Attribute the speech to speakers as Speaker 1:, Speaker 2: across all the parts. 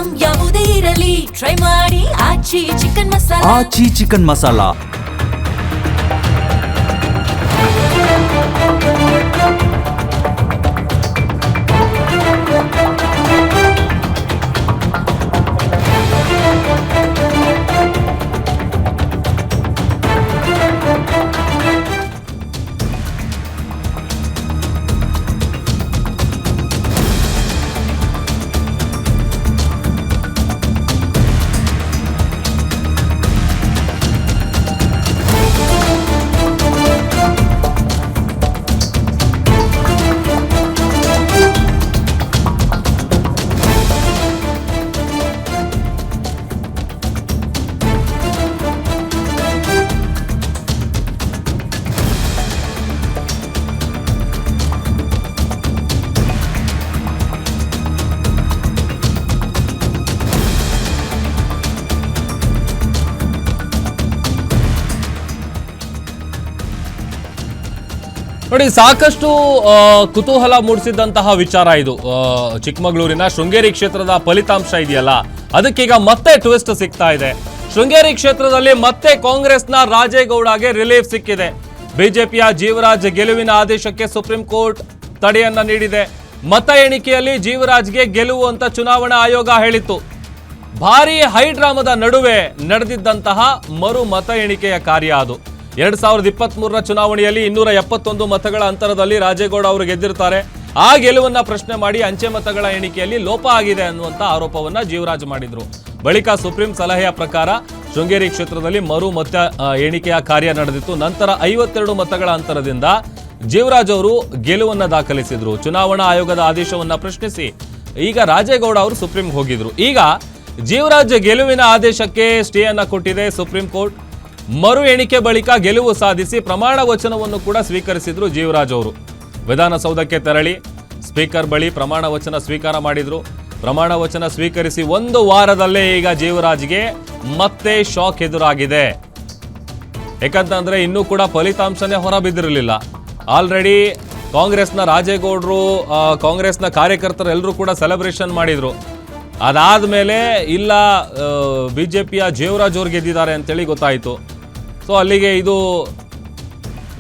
Speaker 1: Item ಯಾವುದೇ ಇರಲಿ try ಮಾಡಿ ಆಚಿ ಚಿಕನ್ ಮಸಾಲಾ.
Speaker 2: ಆಚಿ ಚಿಕನ್ ಮಸಾಲಾ.
Speaker 3: ನೋಡಿ, ಸಾಕಷ್ಟು ಕುತೂಹಲ ಮೂಡಿಸಿದಂತಹ ವಿಚಾರ ಇದು. ಚಿಕ್ಕಮಗಳೂರಿನ ಶೃಂಗೇರಿ ಕ್ಷೇತ್ರದ ಫಲಿತಾಂಶ ಇದೆಯಲ್ಲ, ಅದಕ್ಕೀಗ ಮತ್ತೆ ಟ್ವಿಸ್ಟ್ ಸಿಗ್ತಾ ಇದೆ. ಶೃಂಗೇರಿ ಕ್ಷೇತ್ರದಲ್ಲಿ ಮತ್ತೆ ಕಾಂಗ್ರೆಸ್ನ ರಾಜೇಗೌಡಗೆ ರಿಲೀಫ್ ಸಿಕ್ಕಿದೆ. ಬಿಜೆಪಿಯ ಜೀವರಾಜ್ ಗೆಲುವಿನ ಆದೇಶಕ್ಕೆ ಸುಪ್ರೀಂ ಕೋರ್ಟ್ ತಡೆಯನ್ನ ನೀಡಿದೆ. ಮತ ಎಣಿಕೆಯಲ್ಲಿ ಜೀವರಾಜ್ಗೆ ಗೆಲುವು ಅಂತ ಚುನಾವಣಾ ಆಯೋಗ ಹೇಳಿತ್ತು. ಭಾರೀ ಹೈಡ್ರಾಮದ ನಡುವೆ ನಡೆದಿದ್ದಂತಹ ಮರು ಮತ ಎಣಿಕೆಯ ಕಾರ್ಯ ಅದು. 2023ರ ಚುನಾವಣೆಯಲ್ಲಿ 271 ಮತಗಳ ಅಂತರದಲ್ಲಿ ರಾಜೇಗೌಡ ಅವರು ಗೆದ್ದಿರ್ತಾರೆ. ಆ ಗೆಲುವನ್ನ ಪ್ರಶ್ನೆ ಮಾಡಿ ಅಂಚೆ ಮತಗಳ ಎಣಿಕೆಯಲ್ಲಿ ಲೋಪ ಆಗಿದೆ ಅನ್ನುವಂತ ಆರೋಪವನ್ನ ಜೀವರಾಜ್ ಮಾಡಿದ್ರು. ಬಳಿಕ ಸುಪ್ರೀಂ ಸಲಹೆಯ ಪ್ರಕಾರ ಶೃಂಗೇರಿ ಕ್ಷೇತ್ರದಲ್ಲಿ ಮರು ಮತ ಎಣಿಕೆಯ ಕಾರ್ಯ ನಡೆದಿತ್ತು. ನಂತರ 52 ಮತಗಳ ಅಂತರದಿಂದ ಜೀವರಾಜ್ ಅವರು ಗೆಲುವನ್ನ ದಾಖಲಿಸಿದ್ರು. ಚುನಾವಣಾ ಆಯೋಗದ ಆದೇಶವನ್ನ ಪ್ರಶ್ನಿಸಿ ಈಗ ರಾಜೇಗೌಡ ಅವರು ಸುಪ್ರೀಂ ಹೋಗಿದ್ರು. ಈಗ ಜೀವರಾಜ್ ಗೆಲುವಿನ ಆದೇಶಕ್ಕೆ ಸ್ಟೇ ಅನ್ನ ಕೊಟ್ಟಿದೆ ಸುಪ್ರೀಂ ಕೋರ್ಟ್. ಮರು ಎಣಿಕೆ ಬಳಿಕ ಗೆಲುವು ಸಾಧಿಸಿ ಪ್ರಮಾಣ ವಚನವನ್ನು ಕೂಡ ಸ್ವೀಕರಿಸಿದ್ರು ಜೀವರಾಜ್ ಅವರು. ವಿಧಾನಸೌಧಕ್ಕೆ ತೆರಳಿ ಸ್ಪೀಕರ್ ಬಳಿ ಪ್ರಮಾಣ ವಚನ ಸ್ವೀಕಾರ ಮಾಡಿದ್ರು. ಪ್ರಮಾಣ ವಚನ ಸ್ವೀಕರಿಸಿ 1 ವಾರದಲ್ಲೇ ಈಗ ಜೀವರಾಜ್ಗೆ ಮತ್ತೆ ಶಾಕ್ ಎದುರಾಗಿದೆ. ಯಾಕಂತಂದ್ರೆ ಇನ್ನೂ ಕೂಡ ಫಲಿತಾಂಶನೇ ಹೊರಬಿದ್ದಿರಲಿಲ್ಲ. ಆಲ್ರೆಡಿ ಕಾಂಗ್ರೆಸ್ನ ರಾಜೇಗೌಡರು, ಕಾಂಗ್ರೆಸ್ನ ಕಾರ್ಯಕರ್ತರು ಎಲ್ಲರೂ ಕೂಡ ಸೆಲೆಬ್ರೇಷನ್ ಮಾಡಿದ್ರು. ಅದಾದ್ಮೇಲೆ ಇಲ್ಲ ಬಿಜೆಪಿಯ ಜೀವರಾಜ್ ಅವ್ರು ಗೆದ್ದಿದ್ದಾರೆ ಅಂತೇಳಿ ಗೊತ್ತಾಯಿತು. ಸೊ ಅಲ್ಲಿಗೆ ಇದು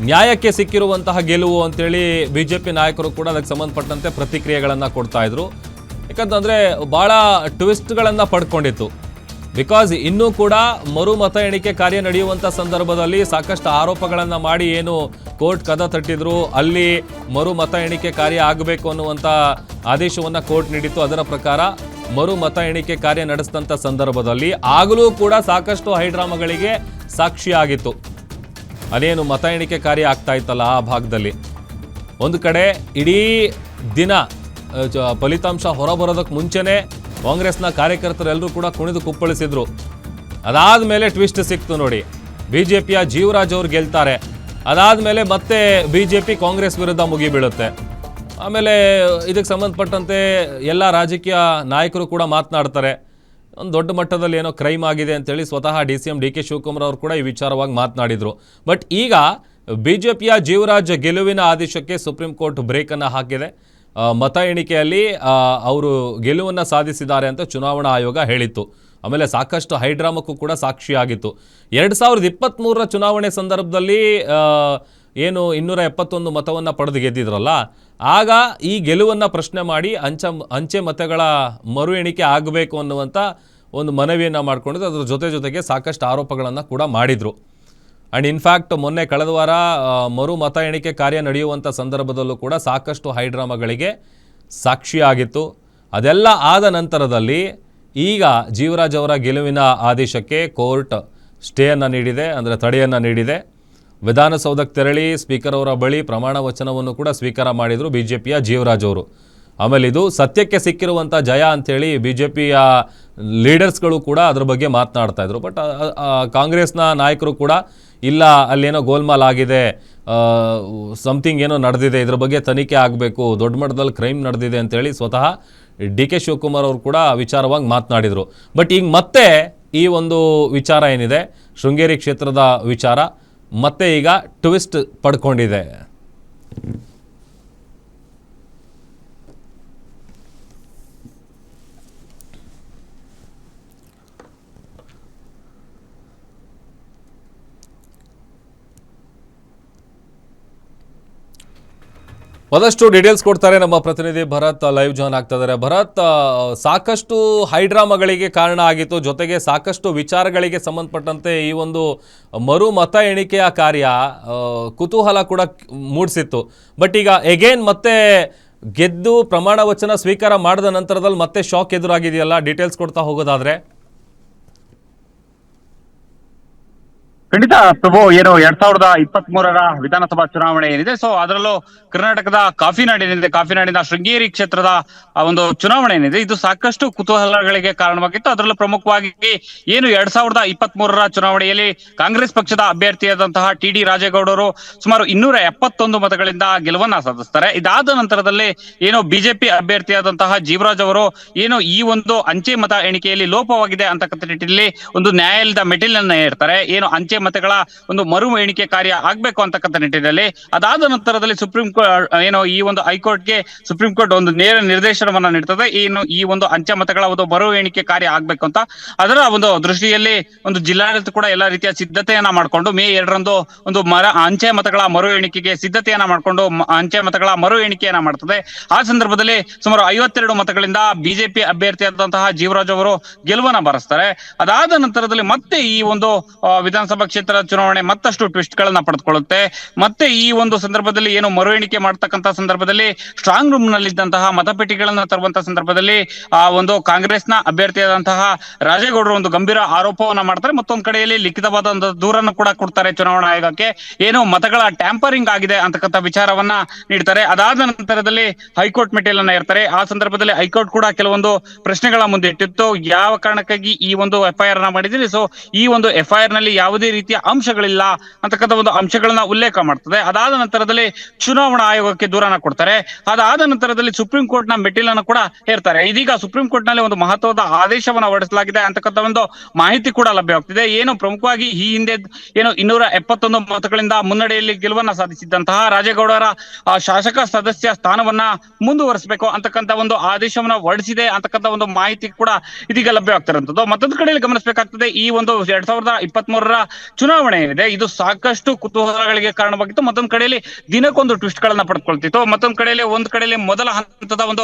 Speaker 3: ನ್ಯಾಯಕ್ಕೆ ಸಿಕ್ಕಿರುವಂತಹ ಗೆಲುವು ಅಂತೇಳಿ ಬಿಜೆಪಿ ನಾಯಕರು ಕೂಡ ಅದಕ್ಕೆ ಸಂಬಂಧಪಟ್ಟಂತೆ ಪ್ರತಿಕ್ರಿಯೆಗಳನ್ನು ಕೊಡ್ತಾ ಇದ್ರು. ಯಾಕಂತಂದರೆ ಭಾಳ ಟ್ವಿಸ್ಟ್ಗಳನ್ನು ಪಡ್ಕೊಂಡಿತ್ತು. ಬಿಕಾಸ್ ಇನ್ನೂ ಕೂಡ ಮರು ಮತ ಎಣಿಕೆ ಕಾರ್ಯ ನಡೆಯುವಂಥ ಸಂದರ್ಭದಲ್ಲಿ ಸಾಕಷ್ಟು ಆರೋಪಗಳನ್ನು ಮಾಡಿ ಏನು ಕೋರ್ಟ್ ಕದ ತಟ್ಟಿದ್ರು. ಅಲ್ಲಿ ಮರು ಮತ ಎಣಿಕೆ ಕಾರ್ಯ ಆಗಬೇಕು ಅನ್ನುವಂಥ ಆದೇಶವನ್ನು ಕೋರ್ಟ್ ನೀಡಿತ್ತು. ಅದರ ಪ್ರಕಾರ ಮರು ಮತ ಎಣಿಕೆ ಕಾರ್ಯ ನಡೆಸಿದಂಥ ಸಂದರ್ಭದಲ್ಲಿ ಆಗಲೂ ಕೂಡ ಸಾಕಷ್ಟು ಹೈಡ್ರಾಮಗಳಿಗೆ ಸಾಕ್ಷಿಯಾಗಿತ್ತು. ಅದೇನು ಮತ ಎಣಿಕೆ ಕಾರ್ಯ ಆಗ್ತಾ ಇತ್ತಲ್ಲ ಆ ಭಾಗದಲ್ಲಿ ಒಂದು ಕಡೆ ಇಡೀ ದಿನ ಫಲಿತಾಂಶ ಹೊರಬರೋದಕ್ಕೆ ಮುಂಚೆನೇ ಕಾಂಗ್ರೆಸ್ನ ಕಾರ್ಯಕರ್ತರೆಲ್ಲರೂ ಕೂಡ ಕುಣಿದು ಕುಪ್ಪಳಿಸಿದ್ರು. ಅದಾದಮೇಲೆ ಟ್ವಿಸ್ಟ್ ಸಿಕ್ತು ನೋಡಿ. ಬಿಜೆಪಿಯ ಜೀವರಾಜ್ ಅವರು ಗೆಲ್ತಾರೆ. ಅದಾದಮೇಲೆ ಮತ್ತೆ ಬಿಜೆಪಿ ಕಾಂಗ್ರೆಸ್ ವಿರುದ್ಧ ಮುಗಿಬೀಳುತ್ತೆ. ಆಮೇಲೆ ಇದಕ್ಕೆ ಸಂಬಂಧಪಟ್ಟಂತೆ ಎಲ್ಲ ರಾಜಕೀಯ ನಾಯಕರು ಕೂಡ ಮಾತನಾಡ್ತಾರೆ. ಒಂದು ದೊಡ್ಡ ಮಟ್ಟದಲ್ಲಿ ಏನೋ ಕ್ರೈಮ್ ಆಗಿದೆ ಅಂತೇಳಿ ಸ್ವತಃ DCM DK ಶಿವಕುಮಾರ್ ಅವರು ಕೂಡ ಈ ವಿಚಾರವಾಗಿ ಮಾತನಾಡಿದರು. ಬಟ್ ಈಗ ಬಿಜೆಪಿಯ ಜೀವರಾಜ್ ಗೆಲುವಿನ ಆದೇಶಕ್ಕೆ ಸುಪ್ರೀಂ ಕೋರ್ಟ್ ಬ್ರೇಕನ್ನು ಹಾಕಿದೆ. ಮತ ಎಣಿಕೆಯಲ್ಲಿ ಅವರು ಗೆಲುವನ್ನು ಸಾಧಿಸಿದ್ದಾರೆ ಅಂತ ಚುನಾವಣಾ ಆಯೋಗ ಹೇಳಿತ್ತು. ಆಮೇಲೆ ಸಾಕಷ್ಟು ಹೈಡ್ರಾಮಕ್ಕೂ ಕೂಡ ಸಾಕ್ಷಿಯಾಗಿತ್ತು. 2023ರ ಚುನಾವಣೆ ಸಂದರ್ಭದಲ್ಲಿ ಏನು 271 ಮತವನ್ನು ಪಡೆದು ಗೆದ್ದಿದ್ರಲ್ಲ, ಆಗ ಈ ಗೆಲುವನ್ನು ಪ್ರಶ್ನೆ ಮಾಡಿ ಅಂಚೆ ಮತಗಳ ಮರು ಎಣಿಕೆ ಆಗಬೇಕು ಅನ್ನುವಂಥ ಒಂದು ಮನವಿಯನ್ನು ಮಾಡಿಕೊಂಡಿದ್ದು. ಅದರ ಜೊತೆಗೆ ಸಾಕಷ್ಟು ಆರೋಪಗಳನ್ನು ಕೂಡ ಮಾಡಿದರು. ಆ್ಯಂಡ್ ಇನ್ಫ್ಯಾಕ್ಟ್ ಮೊನ್ನೆ ಕಳೆದ ವಾರ ಮರು ಮತ ಎಣಿಕೆ ಕಾರ್ಯ ನಡೆಯುವಂಥ ಸಂದರ್ಭದಲ್ಲೂ ಕೂಡ ಸಾಕಷ್ಟು ಹೈಡ್ರಾಮಗಳಿಗೆ ಸಾಕ್ಷಿಯಾಗಿತ್ತು. ಅದೆಲ್ಲ ಆದ ನಂತರದಲ್ಲಿ ಈಗ ಜೀವರಾಜ್ ಅವರ ಗೆಲುವಿನ ಆದೇಶಕ್ಕೆ ಕೋರ್ಟ್ ಸ್ಟೇಯನ್ನು ನೀಡಿದೆ, ಅಂದರೆ ತಡೆಯನ್ನು ನೀಡಿದೆ. ವಿಧಾನಸೌಧಕ್ಕೆ ತೆರಳಿ ಸ್ಪೀಕರ್ ಅವರ ಬಳಿ ಪ್ರಮಾಣ ವಚನವನ್ನು ಕೂಡ ಸ್ವೀಕಾರ ಮಾಡಿದರು ಬಿಜೆಪಿಯ ಜೀವರಾಜ್ ಅವರು. ಆಮೇಲೆ ಇದು ಸತ್ಯಕ್ಕೆ ಸಿಕ್ಕಿರುವಂಥ ಜಯ ಅಂಥೇಳಿ ಬಿಜೆಪಿಯ ಲೀಡರ್ಸ್ಗಳು ಕೂಡ ಅದ್ರ ಬಗ್ಗೆ ಮಾತನಾಡ್ತಾ ಇದ್ರು. ಬಟ್ ಕಾಂಗ್ರೆಸ್ನ ನಾಯಕರು ಕೂಡ ಇಲ್ಲ, ಅಲ್ಲೇನೋ ಗೋಲ್ಮಾಲ್ ಆಗಿದೆ, ಸಮಥಿಂಗ್ ಏನೋ ನಡೆದಿದೆ, ಇದ್ರ ಬಗ್ಗೆ ತನಿಖೆ ಆಗಬೇಕು, ದೊಡ್ಡ ಮಟ್ಟದಲ್ಲಿ ಕ್ರೈಮ್ ನಡೆದಿದೆ ಅಂತೇಳಿ ಸ್ವತಃ DK ಶಿವಕುಮಾರ್ ಅವರು ಕೂಡ ವಿಚಾರವಾಗಿ ಮಾತನಾಡಿದರು. ಬಟ್ ಈಗ ಮತ್ತೆ ಈ ಒಂದು ವಿಚಾರ ಏನಿದೆ ಶೃಂಗೇರಿ ಕ್ಷೇತ್ರದ ವಿಚಾರ ಮತ್ತೆ ಈಗ ಟ್ವಿಸ್ಟ್ ಪಡ್ಕೊಂಡಿದೆ. ಒಂದಷ್ಟು ಡೀಟೇಲ್ಸ್ ಕೊಡ್ತಾರೆ ನಮ್ಮ ಪ್ರತಿನಿಧಿ ಭರತ್ ಲೈವ್ ಜಾಯ್ನ್ ಆಗ್ತಾ ಇದ್ದಾರೆ. ಭರತ್, ಸಾಕಷ್ಟು ಹೈಡ್ರಾಮಾಗಳಿಗೆ ಕಾರಣ ಆಗಿತ್ತು, ಜೊತೆಗೆ ಸಾಕಷ್ಟು ವಿಚಾರಗಳಿಗೆ ಸಂಬಂಧಪಟ್ಟಂತೆ ಈ ಒಂದು ಮರು ಮತ ಎಣಿಕೆಯ ಕಾರ್ಯ ಕುತೂಹಲ ಕೂಡ ಮೂಡಿಸಿತ್ತು. ಬಟ್ ಈಗ ಎಗೇನ್ ಮತ್ತೆ ಗೆದ್ದು ಪ್ರಮಾಣ ವಚನ ಸ್ವೀಕಾರ ಮಾಡಿದ ನಂತರದಲ್ಲಿ ಮತ್ತೆ ಶಾಕ್ ಎದುರಾಗಿದೆಯಲ್ಲ, ಡೀಟೇಲ್ಸ್ ಕೊಡ್ತಾ ಹೋಗೋದಾದ್ರೆ.
Speaker 2: ಖಂಡಿತ ಪ್ರಭು, ಏನು 2023ರ ವಿಧಾನಸಭಾ ಚುನಾವಣೆ ಏನಿದೆ, ಸೊ ಅದರಲ್ಲೂ ಕರ್ನಾಟಕದ ಕಾಫಿನಾಡಿನ ಶೃಂಗೇರಿ ಕ್ಷೇತ್ರದ ಒಂದು ಚುನಾವಣೆ ಏನಿದೆ, ಇದು ಸಾಕಷ್ಟು ಕುತೂಹಲಗಳಿಗೆ ಕಾರಣವಾಗಿತ್ತು. ಅದರಲ್ಲೂ ಪ್ರಮುಖವಾಗಿ ಏನು 2023ರ ಚುನಾವಣೆಯಲ್ಲಿ ಕಾಂಗ್ರೆಸ್ ಪಕ್ಷದ ಅಭ್ಯರ್ಥಿಯಾದಂತಹ ಟಿ.ಡಿ. ರಾಜೇಗೌಡರು ಸುಮಾರು 271 ಮತಗಳಿಂದ ಗೆಲುವನ್ನ ಸಾಧಿಸ್ತಾರೆ. ಇದಾದ ನಂತರದಲ್ಲಿ ಏನು ಬಿಜೆಪಿ ಅಭ್ಯರ್ಥಿಯಾದಂತಹ ಜೀವರಾಜ್ ಅವರು ಏನು ಈ ಒಂದು ಅಂಚೆ ಮತ ಎಣಿಕೆಯಲ್ಲಿ ಲೋಪವಾಗಿದೆ ಅಂತಕ್ಕಂಥ ನಿಟ್ಟಿನಲ್ಲಿ ಒಂದು ನ್ಯಾಯಾಲಯದ ಮೆಟ್ಟಿಲನ್ನ ಏರ್ತಾರೆ. ಏನು ಅಂಚೆ ಮತಗಳ ಒಂದು ಮರು ಎಣಿಕೆ ಕಾರ್ಯ ಆಗ್ಬೇಕು ಅಂತಕ್ಕಂಥ ನಿಟ್ಟಿನಲ್ಲಿ. ಅದಾದ ನಂತರದಲ್ಲಿ ಸುಪ್ರೀಂ ಕೋರ್ಟ್ ಏನು ಈ ಒಂದು ಹೈಕೋರ್ಟ್ಗೆ ಸುಪ್ರೀಂ ಕೋರ್ಟ್ ಒಂದು ನೇರ ನಿರ್ದೇಶನವನ್ನ ನೀಡ್ತದೆ. ಏನು ಈ ಒಂದು ಅಂಚೆ ಮತಗಳ ಒಂದು ಮರು ಎಣಿಕೆ ಕಾರ್ಯ ಆಗ್ಬೇಕು ಅಂತ. ಅದರ ಒಂದು ದೃಷ್ಟಿಯಲ್ಲಿ ಒಂದು ಜಿಲ್ಲಾಡಳಿತ ಕೂಡ ಎಲ್ಲಾ ರೀತಿಯ ಸಿದ್ಧತೆಯನ್ನ ಮಾಡಿಕೊಂಡು ಮೇ 2ರಂದು ಒಂದು ಅಂಚೆ ಮತಗಳ ಮರು ಎಣಿಕೆಗೆ ಸಿದ್ಧತೆಯನ್ನ ಮಾಡಿಕೊಂಡು ಅಂಚೆ ಮತಗಳ ಮರು ಎಣಿಕೆಯನ್ನ ಮಾಡ್ತದೆ. ಆ ಸಂದರ್ಭದಲ್ಲಿ ಸುಮಾರು 52 ಮತಗಳಿಂದ ಬಿಜೆಪಿ ಅಭ್ಯರ್ಥಿಯಾದಂತಹ ಜೀವರಾಜ್ ಅವರು ಗೆಲುವನ್ನ ಬಾರಿಸ್ತಾರೆ. ಅದಾದ ನಂತರದಲ್ಲಿ ಮತ್ತೆ ಈ ಒಂದು ವಿಧಾನಸಭಾ ಕ್ಷೇತ್ರದ ಚುನಾವಣೆ ಮತ್ತಷ್ಟು ಟ್ವಿಸ್ಟ್ ಗಳನ್ನ ಪಡೆದುಕೊಳ್ಳುತ್ತೆ. ಮತ್ತೆ ಈ ಒಂದು ಸಂದರ್ಭದಲ್ಲಿ ಏನು ಮರು ಎಣಿಕೆ ಮಾಡ್ತಕ್ಕಂಥ ಸಂದರ್ಭದಲ್ಲಿ ಸ್ಟ್ರಾಂಗ್ ರೂಮ್ ನಲ್ಲಿದ್ದಂತಹ ಮತಪೆಟ್ಟಿಗೆಗಳನ್ನ ತರುವಂತಹ ಸಂದರ್ಭದಲ್ಲಿ ಆ ಒಂದು ಕಾಂಗ್ರೆಸ್ನ ಅಭ್ಯರ್ಥಿಯಾದಂತಹ ರಾಜೇಗೌಡರು ಒಂದು ಗಂಭೀರ ಆರೋಪವನ್ನ ಮಾಡ್ತಾರೆ. ಮತ್ತೊಂದು ಕಡೆಯಲ್ಲಿ ಲಿಖಿತವಾದ ಒಂದು ದೂರನ್ನು ಕೂಡ ಕೊಡ್ತಾರೆ ಚುನಾವಣಾ ಆಯೋಗಕ್ಕೆ. ಏನು ಮತಗಳ ಟ್ಯಾಂಪರಿಂಗ್ ಆಗಿದೆ ಅಂತಕ್ಕಂಥ ವಿಚಾರವನ್ನ ನೀಡ್ತಾರೆ. ಅದಾದ ನಂತರದಲ್ಲಿ ಹೈಕೋರ್ಟ್ ಮೆಟ್ಟಿಲನ್ನ ಇರ್ತಾರೆ. ಆ ಸಂದರ್ಭದಲ್ಲಿ ಹೈಕೋರ್ಟ್ ಕೂಡ ಕೆಲವೊಂದು ಪ್ರಶ್ನೆಗಳ ಮುಂದೆ ಇಟ್ಟಿತ್ತು. ಯಾವ ಕಾರಣಕ್ಕಾಗಿ ಈ ಒಂದು FIR ನ ಮಾಡಿದಿರಿ, ಸೊ ಈ ಒಂದು FIR ನಲ್ಲಿ ಯಾವುದೇ ರೀತಿಯ ಅಂಶಗಳಿಲ್ಲ ಅಂತಕ್ಕಂಥ ಒಂದು ಅಂಶಗಳನ್ನ ಉಲ್ಲೇಖ ಮಾಡ್ತದೆ. ಅದಾದ ನಂತರದಲ್ಲಿ ಚುನಾವಣಾ ಆಯೋಗಕ್ಕೆ ದೂರನ್ನ ಕೊಡ್ತಾರೆ. ಅದಾದ ನಂತರದಲ್ಲಿ ಸುಪ್ರೀಂ ಕೋರ್ಟ್ ನ ಮೆಟ್ಟಿಲನ್ನು ಕೂಡ ಹೇರ್ತಾರೆ. ಇದೀಗ ಸುಪ್ರೀಂ ಕೋರ್ಟ್ ನಲ್ಲಿ ಒಂದು ಮಹತ್ವದ ಆದೇಶವನ್ನ ಹೊರಡಿಸಲಾಗಿದೆ ಅಂತಕ್ಕಂಥ ಒಂದು ಮಾಹಿತಿ ಕೂಡ ಲಭ್ಯವಾಗ್ತಿದೆ. ಏನು ಪ್ರಮುಖವಾಗಿ ಈ ಹಿಂದೆ ಏನು 271 ಮತಗಳಿಂದ ಮುನ್ನಡೆಯಲ್ಲಿ ಗೆಲುವನ್ನ ಸಾಧಿಸಿದ್ದಂತಹ ರಾಜೇಗೌಡರ ಶಾಸಕ ಸದಸ್ಯ ಸ್ಥಾನವನ್ನ ಮುಂದುವರಿಸಬೇಕು ಅಂತಕ್ಕಂಥ ಒಂದು ಆದೇಶವನ್ನ ಹೊರಡಿಸಿದೆ ಅಂತಕ್ಕಂಥ ಒಂದು ಮಾಹಿತಿ ಕೂಡ ಇದೀಗ ಲಭ್ಯವಾಗ್ತಿರುವಂತದ್ದು. ಮತ್ತೊಂದು ಕಡೆಯಲ್ಲಿ ಗಮನಿಸಬೇಕಾಗ್ತದೆ, ಈ ಒಂದು 2023ರ ಚುನಾವಣೆ ಏನಿದೆ ಇದು ಸಾಕಷ್ಟು ಕುತೂಹಲಗಳಿಗೆ ಕಾರಣವಾಗಿತ್ತು. ಮತ್ತೊಂದು ಕಡೆಯಲ್ಲಿ ದಿನಕ್ಕೊಂದು ಟ್ವಿಸ್ಟ್ ಗಳನ್ನ ಪಡೆದುಕೊಳ್ತಿತ್ತು. ಮತ್ತೊಂದು ಕಡೆಯಲ್ಲಿ ಕಡೆಯಲ್ಲಿ ಮೊದಲ ಹಂತದ ಒಂದು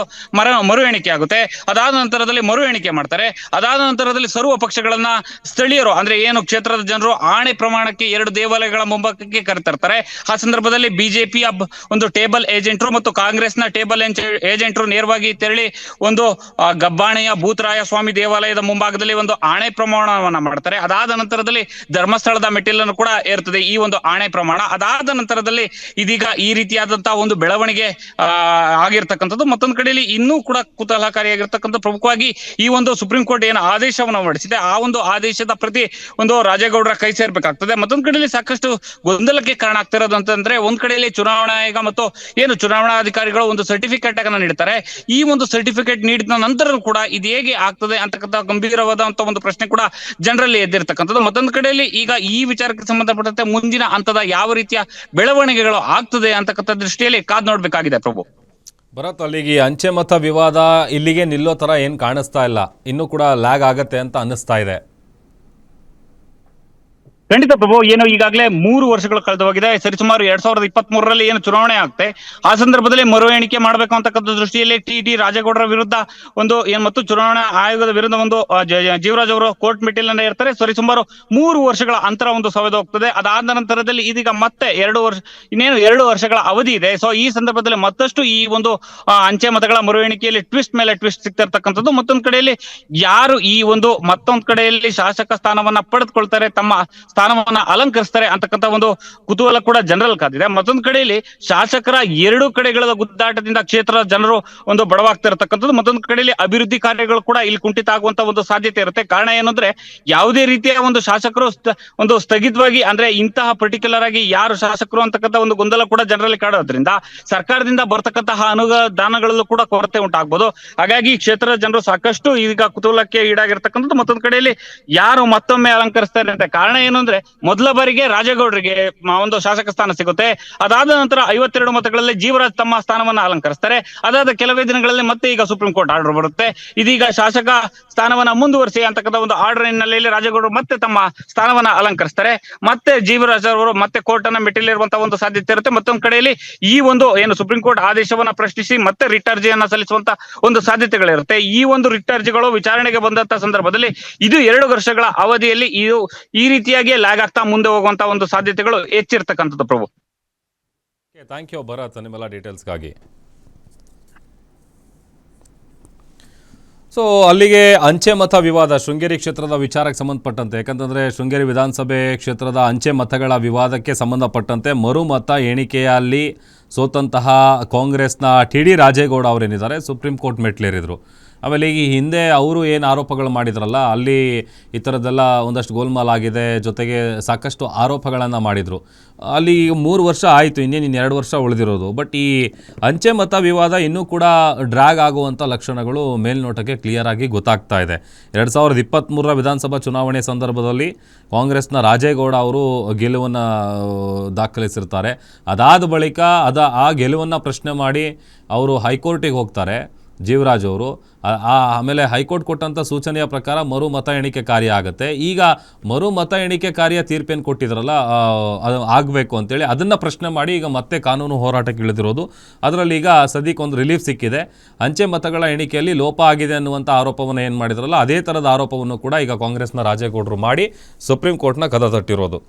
Speaker 2: ಮರು ಎಣಿಕೆ ಆಗುತ್ತೆ. ಅದಾದ ನಂತರದಲ್ಲಿ ಮರು ಎಣಿಕೆ ಮಾಡ್ತಾರೆ. ಅದಾದ ನಂತರದಲ್ಲಿ ಸರ್ವ ಪಕ್ಷಗಳನ್ನ ಸ್ಥಳೀಯರು ಅಂದ್ರೆ ಏನು ಕ್ಷೇತ್ರದ ಜನರು ಆಣೆ ಪ್ರಮಾಣಕ್ಕೆ 2 ದೇವಾಲಯಗಳ ಮುಂಭಾಗಕ್ಕೆ ಕರೆತರ್ತಾರೆ. ಆ ಸಂದರ್ಭದಲ್ಲಿ ಬಿಜೆಪಿಯ ಒಂದು ಟೇಬಲ್ ಏಜೆಂಟರು ಮತ್ತು ಕಾಂಗ್ರೆಸ್ನ ಟೇಬಲ್ ಏಜೆಂಟರು ನೇರವಾಗಿ ತೆರಳಿ ಒಂದು ಗಬ್ಬಾಣೆಯ ಭೂತರಾಯ ಸ್ವಾಮಿ ದೇವಾಲಯದ ಮುಂಭಾಗದಲ್ಲಿ ಒಂದು ಆಣೆ ಪ್ರಮಾಣವನ್ನ ಮಾಡ್ತಾರೆ. ಅದಾದ ನಂತರದಲ್ಲಿ ಧರ್ಮಸ್ಥಳದ ಮೆಟ್ಟಿಲನ್ನು ಕೂಡ ಏರ್ತದೆ ಈ ಒಂದು ಆಣೆ ಪ್ರಮಾಣ. ಅದಾದ ನಂತರದಲ್ಲಿ ಇದೀಗ ಈ ರೀತಿಯಾದಂತಹ ಒಂದು ಬೆಳವಣಿಗೆ ಆಗಿರ್ತಕ್ಕಂಥದ್ದು. ಮತ್ತೊಂದು ಕಡೆಯಲ್ಲಿ ಇನ್ನೂ ಕೂಡ ಕುತೂಹಲಕಾರಿಯಾಗಿರ್ತಕ್ಕಂಥ ಪ್ರಮುಖವಾಗಿ ಈ ಒಂದು ಸುಪ್ರೀಂ ಕೋರ್ಟ್ ಏನು ಆದೇಶವನ್ನು ಹೊರಡಿಸಿದೆ ಆ ಒಂದು ಆದೇಶದ ಪ್ರತಿ ಒಂದು ರಾಜೇಗೌಡರ ಕೈ ಸೇರ್ಬೇಕಾಗ್ತದೆ. ಮತ್ತೊಂದು ಕಡೆಯಲ್ಲಿ ಸಾಕಷ್ಟು ಗೊಂದಲಕ್ಕೆ ಕಾರಣ ಆಗ್ತಿರೋದು ಅಂತಂದ್ರೆ, ಒಂದ್ ಕಡೆಯಲ್ಲಿ ಚುನಾವಣಾ ಆಯೋಗ ಮತ್ತು ಏನು ಚುನಾವಣಾಧಿಕಾರಿಗಳು ಒಂದು ಸರ್ಟಿಫಿಕೇಟ್ ಅನ್ನ ನೀಡ್ತಾರೆ. ಈ ಒಂದು ಸರ್ಟಿಫಿಕೇಟ್ ನೀಡಿದ ನಂತರ ಕೂಡ ಇದು ಹೇಗೆ ಆಗ್ತದೆ ಅಂತಕ್ಕಂಥ ಗಂಭೀರವಾದಂತಹ ಒಂದು ಪ್ರಶ್ನೆ ಕೂಡ ಜನರಲ್ಲಿ ಎದ್ದಿರ್ತಕ್ಕಂಥದ್ದು. ಮತ್ತೊಂದು ಕಡೆಯಲ್ಲಿ ಈಗ ಈ ವಿಚಾರಕ್ಕೆ ಸಂಬಂಧಪಟ್ಟಂತೆ ಮುಂದಿನ ಹಂತದ ಯಾವ ರೀತಿಯ ಬೆಳವಣಿಗೆಗಳು ಆಗ್ತದೆ ಅಂತಕ್ಕಂಥ ದೃಷ್ಟಿಯಲ್ಲಿ ಕಾದ್ ನೋಡ್ಬೇಕಾಗಿದೆ ಪ್ರಭು.
Speaker 3: ಭರತ್, ಅಲ್ಲಿಗೆ ಅಂಚೆ ಮತ ವಿವಾದ ಇಲ್ಲಿಗೆ ನಿಲ್ಲೋ ತರ ಏನ್ ಕಾಣಿಸ್ತಾ ಇಲ್ಲ, ಇನ್ನೂ ಕೂಡ ಲ್ಯಾಗ್ ಆಗತ್ತೆ ಅಂತ ಅನ್ನಿಸ್ತಾ ಇದೆ.
Speaker 2: ಖಂಡಿತ ಪ್ರಭು, ಏನು ಈಗಾಗಲೇ 3 ವರ್ಷಗಳು ಕಳೆದೋಗಿದೆ. ಸರಿಸುಮಾರು 2023ರಲ್ಲಿ ಏನು ಚುನಾವಣೆ ಆಗುತ್ತೆ ಆ ಸಂದರ್ಭದಲ್ಲಿ ಮರು ಎಣಿಕೆ ಮಾಡ್ಬೇಕು ಅಂತಕ್ಕಂಥ ದೃಷ್ಟಿಯಲ್ಲಿ ಟಿ.ಡಿ. ರಾಜೇಗೌಡರ ವಿರುದ್ಧ ಒಂದು ಮತ್ತು ಚುನಾವಣಾ ಆಯೋಗದ ವಿರುದ್ಧ ಒಂದು ಜೀವರಾಜ್ ಅವರು ಕೋರ್ಟ್ ಮೆಟ್ಟಿಲನ್ನ ಇರ್ತಾರೆ. ಸರಿಸುಮಾರು 3 ವರ್ಷಗಳ ಅಂತರ ಒಂದು ಸವೆದು ಹೋಗ್ತದೆ. ಅದಾದ ನಂತರದಲ್ಲಿ ಇದೀಗ ಮತ್ತೆ 2 ವರ್ಷಗಳ ಅವಧಿ ಇದೆ. ಸೊ ಈ ಸಂದರ್ಭದಲ್ಲಿ ಮತ್ತಷ್ಟು ಈ ಒಂದು ಅಂಚೆ ಮತಗಳ ಮರು ಎಣಿಕೆಯಲ್ಲಿ ಟ್ವಿಸ್ಟ್ ಮೇಲೆ ಟ್ವಿಸ್ಟ್ ಸಿಗ್ತಿರ್ತಕ್ಕಂಥದ್ದು. ಮತ್ತೊಂದು ಕಡೆಯಲ್ಲಿ ಯಾರು ಈ ಒಂದು ಮತ್ತೊಂದು ಕಡೆಯಲ್ಲಿ ಶಾಸಕ ಸ್ಥಾನವನ್ನ ಪಡೆದುಕೊಳ್ತಾರೆ, ತಮ್ಮ ಸ್ಥಾನವನ್ನ ಅಲಂಕರಿಸ್ತಾರೆ ಅಂತಕ್ಕಂಥ ಒಂದು ಕುತೂಹಲ ಕೂಡ ಜನರಲ್ಲಿ ಕಾದಿದೆ. ಮತ್ತೊಂದು ಕಡೆಯಲ್ಲಿ ಶಾಸಕರ 2 ಕಡೆಗಳ ಗುದ್ದಾಟದಿಂದ ಕ್ಷೇತ್ರದ ಜನರು ಒಂದು ಬಡವಾಗ್ತಾ ಇರತಕ್ಕಂಥದ್ದು. ಮತ್ತೊಂದು ಕಡೆಯಲ್ಲಿ ಅಭಿವೃದ್ಧಿ ಕಾರ್ಯಗಳು ಕೂಡ ಇಲ್ಲಿ ಕುಂಠಿತ ಆಗುವಂತ ಒಂದು ಸಾಧ್ಯತೆ ಇರುತ್ತೆ. ಕಾರಣ ಏನಂದ್ರೆ, ಯಾವುದೇ ರೀತಿಯ ಒಂದು ಶಾಸಕರು ಒಂದು ಸ್ಥಗಿತವಾಗಿ ಅಂದ್ರೆ ಇಂತಹ ಪರ್ಟಿಕ್ಯುಲರ್ ಆಗಿ ಯಾರು ಶಾಸಕರು ಅಂತಕ್ಕಂಥ ಒಂದು ಗೊಂದಲ ಕೂಡ ಜನರಲ್ಲಿ ಕಾಡೋದ್ರಿಂದ ಸರ್ಕಾರದಿಂದ ಬರ್ತಕ್ಕಂತಹ ಅನುದಾನಗಳಲ್ಲೂ ಕೂಡ ಕೊರತೆ ಉಂಟಾಗಬಹುದು. ಹಾಗಾಗಿ ಕ್ಷೇತ್ರದ ಜನರು ಸಾಕಷ್ಟು ಈಗ ಕುತೂಹಲಕ್ಕೆ ಈಡಾಗಿರ್ತಕ್ಕಂಥದ್ದು. ಮತ್ತೊಂದು ಕಡೆಯಲ್ಲಿ ಯಾರು ಮತ್ತೊಮ್ಮೆ ಅಲಂಕರಿಸ್ತಾರೆ ಅಂತ ಕಾರಣ ಏನು ಅಂತಂದ್ರೆ ಮೊದಲ ಬಾರಿಗೆ ರಾಜೇಗೌಡರಿಗೆ ಒಂದು ಶಾಸಕ ಸ್ಥಾನ ಸಿಗುತ್ತೆ. ಅದಾದ ನಂತರ 52 ಮತಗಳಲ್ಲಿ ಜೀವರಾಜ್ ತಮ್ಮ ಸ್ಥಾನವನ್ನ ಅಲಂಕರಿಸ್ತಾರೆ. ಅದಾದ ಕೆಲವೇ ದಿನಗಳಲ್ಲಿ ಮತ್ತೆ ಈಗ ಸುಪ್ರೀಂ ಕೋರ್ಟ್ ಆರ್ಡರ್ ಬರುತ್ತೆ. ಇದೀಗ ಶಾಸಕ ಸ್ಥಾನವನ್ನ ಮುಂದುವರಿಸಿ ಅಂತಕ್ಕಂಥ ಒಂದು ಆರ್ಡರ್ ಹಿನ್ನೆಲೆಯಲ್ಲಿ ರಾಜೇಗೌಡರು ಮತ್ತೆ ತಮ್ಮ ಸ್ಥಾನವನ್ನ ಅಲಂಕರಿಸ್ತಾರೆ. ಮತ್ತೆ ಜೀವರಾಜ್ ಅವರು ಮತ್ತೆ ಕೋರ್ಟ್ ಅನ್ನ ಮೆಟ್ಟಿಲಿರುವಂತಹ ಒಂದು ಸಾಧ್ಯತೆ ಇರುತ್ತೆ. ಮತ್ತೊಂದು ಕಡೆಯಲ್ಲಿ ಈ ಒಂದು ಏನು ಸುಪ್ರೀಂ ಕೋರ್ಟ್ ಆದೇಶವನ್ನ ಪ್ರಶ್ನಿಸಿ ಮತ್ತೆ ರಿಟ್ ಅರ್ಜಿಯನ್ನ ಸಲ್ಲಿಸುವಂತ ಒಂದು ಸಾಧ್ಯತೆಗಳಿರುತ್ತೆ. ಈ ಒಂದು ರಿಟ್ ಅರ್ಜಿಗಳು ವಿಚಾರಣೆಗೆ ಬಂದಂತ ಸಂದರ್ಭದಲ್ಲಿ ಇದು 2 ವರ್ಷಗಳ ಅವಧಿಯಲ್ಲಿ ಇದು ಈ ರೀತಿಯಾಗಿ ಲ್ಯಾಗ್ ಆಗ್ತಾ ಮುಂದೆ ಹೋಗುವಂತ ಒಂದು ಸಾಧ್ಯತೆಗಳು ಹೆಚ್ಚಿರ್ತಕ್ಕಂಥದ್ದು ಪ್ರಭು.
Speaker 3: ಥ್ಯಾಂಕ್ ಯು ಭರತ್ ನಿಮ್ಮೆಲ್ಲ ಡೀಟೇಲ್ಸ್ಗಾಗಿ. ಸೊ ಅಲ್ಲಿಗೆ ಅಂಚೆ ಮತ ವಿವಾದ ಶೃಂಗೇರಿ ಕ್ಷೇತ್ರದ ವಿಚಾರಕ್ಕೆ ಸಂಬಂಧಪಟ್ಟಂತೆ, ಯಾಕಂತಂದರೆ ಶೃಂಗೇರಿ ವಿಧಾನಸಭೆ ಕ್ಷೇತ್ರದ ಅಂಚೆ ಮತಗಳ ವಿವಾದಕ್ಕೆ ಸಂಬಂಧಪಟ್ಟಂತೆ ಮರು ಮತ ಎಣಿಕೆಯಲ್ಲಿ ಸೋತಂತಹ ಕಾಂಗ್ರೆಸ್ನ ಟಿ ರಾಜೇಗೌಡ ಅವರೇನಿದ್ದಾರೆ ಸುಪ್ರೀಂ ಕೋರ್ಟ್ ಮೆಟ್ಲೇರಿದ್ರು. ಆಮೇಲೆ ಈ ಹಿಂದೆ ಅವರು ಏನು ಆರೋಪಗಳು ಮಾಡಿದ್ರಲ್ಲ, ಅಲ್ಲಿ ಈ ಥರದ್ದೆಲ್ಲ ಒಂದಷ್ಟು ಗೋಲ್ಮಾಲ್ ಆಗಿದೆ, ಜೊತೆಗೆ ಸಾಕಷ್ಟು ಆರೋಪಗಳನ್ನು ಮಾಡಿದರು. ಅಲ್ಲಿ ಈಗ 3 ವರ್ಷ ಆಯಿತು, ಇನ್ನೇನು 2 ವರ್ಷ ಉಳಿದಿರೋದು. ಬಟ್ ಈ ಅಂಚೆ ಮತ ವಿವಾದ ಇನ್ನೂ ಕೂಡ ಡ್ರ್ಯಾಗ್ ಆಗುವಂಥ ಲಕ್ಷಣಗಳು ಮೇಲ್ನೋಟಕ್ಕೆ ಕ್ಲಿಯರ್ ಆಗಿ ಗೊತ್ತಾಗ್ತಾ ಇದೆ. 2023ರ ವಿಧಾನಸಭಾ ಚುನಾವಣೆ ಸಂದರ್ಭದಲ್ಲಿ ಕಾಂಗ್ರೆಸ್ನ ರಾಜೇಗೌಡ ಅವರು ಗೆಲುವನ್ನು ದಾಖಲಿಸಿರ್ತಾರೆ. ಅದಾದ ಬಳಿಕ ಆ ಗೆಲುವನ್ನು ಪ್ರಶ್ನೆ ಮಾಡಿ ಅವರು ಹೈಕೋರ್ಟಿಗೆ ಹೋಗ್ತಾರೆ ಜೀವರಾಜ್ ಅವರು. ಆಮೇಲೆ ಹೈಕೋರ್ಟ್ ಕೊಟ್ಟಂಥ ಸೂಚನೆಯ ಪ್ರಕಾರ ಮರು ಮತ ಎಣಿಕೆ ಕಾರ್ಯ ಆಗುತ್ತೆ. ಈಗ ಮರು ಮತ ಎಣಿಕೆ ಕಾರ್ಯ ತೀರ್ಪೇನು ಕೊಟ್ಟಿದ್ರಲ್ಲ ಅದು ಆಗಬೇಕು ಅಂತೇಳಿ ಅದನ್ನು ಪ್ರಶ್ನೆ ಮಾಡಿ ಈಗ ಮತ್ತೆ ಕಾನೂನು ಹೋರಾಟಕ್ಕೆ ಇಳಿದಿರೋದು. ಅದರಲ್ಲಿ ಈಗ ಸದ್ಯಕ್ಕೆ ಒಂದು ರಿಲೀಫ್ ಸಿಕ್ಕಿದೆ. ಅಂಚೆ ಮತಗಳ ಎಣಿಕೆಯಲ್ಲಿ ಲೋಪ ಆಗಿದೆ ಅನ್ನುವಂಥ ಆರೋಪವನ್ನು ಏನು ಮಾಡಿದ್ರಲ್ಲ, ಅದೇ ಥರದ ಆರೋಪವನ್ನು ಕೂಡ ಈಗ ಕಾಂಗ್ರೆಸ್ನ ರಾಜೇಗೌಡರು ಮಾಡಿ ಸುಪ್ರೀಂ ಕೋರ್ಟ್ನ ಕದ ತಟ್ಟಿರೋದು.